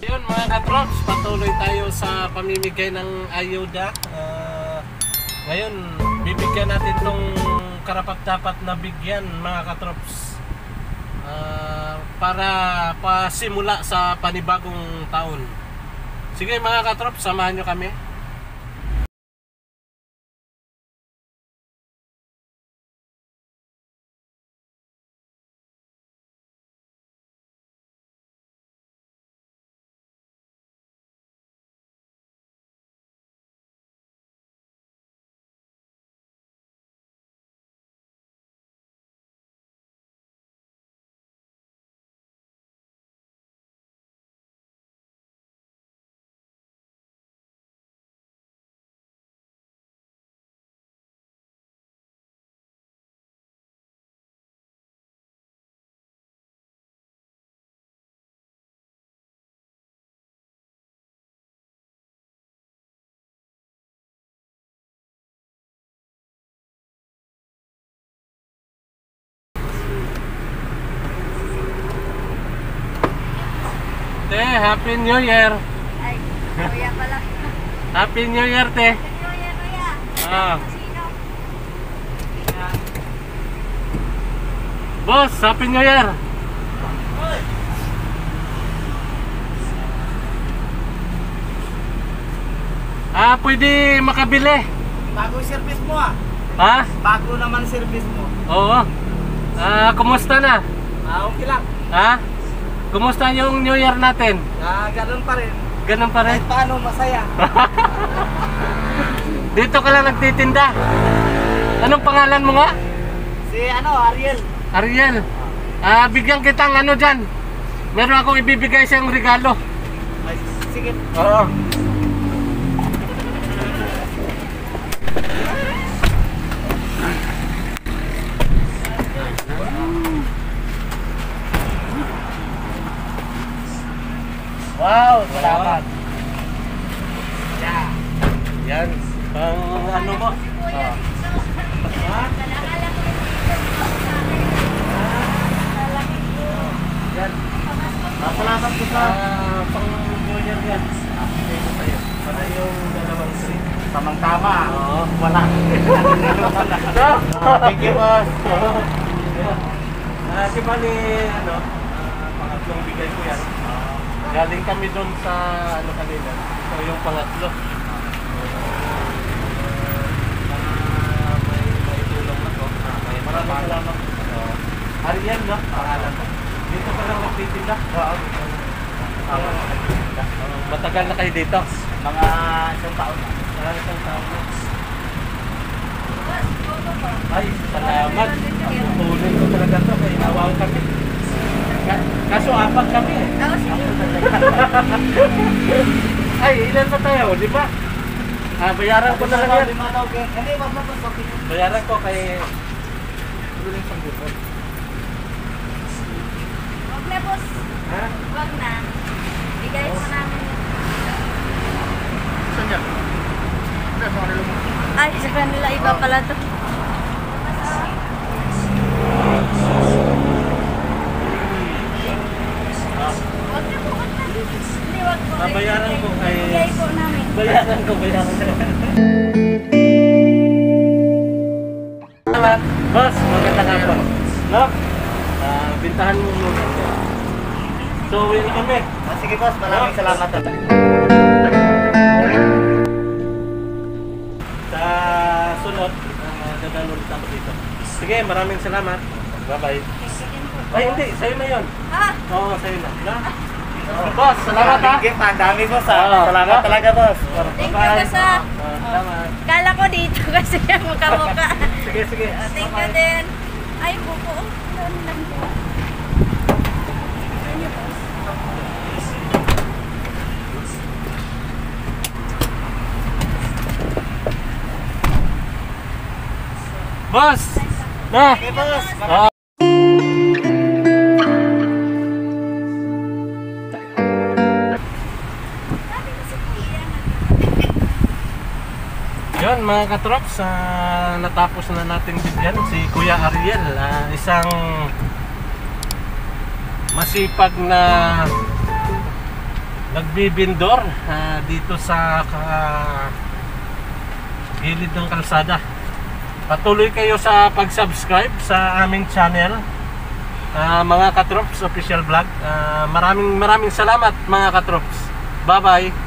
Yun mga katrops, patuloy tayo sa pamimigay ng ayuda. Ngayon, bibigyan natin tong karapat-dapat na bigyan mga katrops, para pasimula sa panibagong taon. Sige mga katrops, samahan nyo kami. Te, Happy New Year! Ay, kuya pala. Happy New Year, te! Happy New Year, kuya. Ah. Sino? Boss, Happy New Year! Pwede makabili. Bago service mo ah. Ha? Bago naman service mo. Oo. Kumusta na? Okay lang. Ha? Kumusta yung New Year natin? Ganun pa rin. Ganun pa rin? Kahit paano masaya. Dito ka lang nagtitinda. Anong pangalan mo nga? Si Ariel. Ariel. Bigyan kitang ano dyan. Meron akong ibibigay sa iyong regalo. Ay, sige. Oo. Wow, salamat. Yeah. Yan. Pang ano mo? Kuya, dito. Akala ko Yan. Salamat po sa Pang New Year yan. Bigay ko sa'yo. Para yung dalawang trip. tamang-tama. Oo. Wala. Thank you, boss. Kasi bali, pangatlong bigay ko yan. Galing kami doon sa kanina. Ito yung pangatlo. May tulong na to. Maraming salamat. Ariel, no? Pangalan mo. Dito ka lang nagtitinda? Oo. Matagal na kayo dito? Mga isang taon na. Isang taon na. Ay, salamat. Tutulong ko talaga to. Kaya nawawag kami. Kaso apat kami eh. Oh, sige. Ay, ilan na tayo, di ba? Bayaran ko na lang yan. Hindi, wag na po. Bayaran ko kay Ruling Sanggupon. Wag na, boss. Ha? Wag na. Bigay mo namin yun. Saan yan? Hindi, sa kanila mo. Ay, sa kanila iba pala to. Wag na po, wag na. Hindi, wag po. Bayaran ko kay... Bigay po namin. Bayaran ko. Salamat. Boss, magandang hapon. No? Bintahan mo muna. So, uwi na kami. Sige, boss. Maraming salamat. Sa sunod, dadalo ulit ako dito. Sige, maraming salamat. Bye-bye. Ay, hindi. Sa'yo na yun. Oo, sa'yo na. No? Boss, salamat ha. Ang dami, boss. Oo. Salamat talaga, boss. Thank you, boss. Salamat. Kala ko dito kasi ang mukha-mukha. Sige. Thank you din. Ay, buko. Ano lang po. Ano, boss? Boss! Na! Okay, boss. Sabi ko si Kuya. Yun mga katrops, natapos na natin bigyan si Kuya Ariel, isang masipag na nagbibindor dito sa gilid ng kalsada. Patuloy kayo sa pag-subscribe sa aming channel, mga Katrops Official Vlog. Maraming salamat mga Katrops. Bye bye.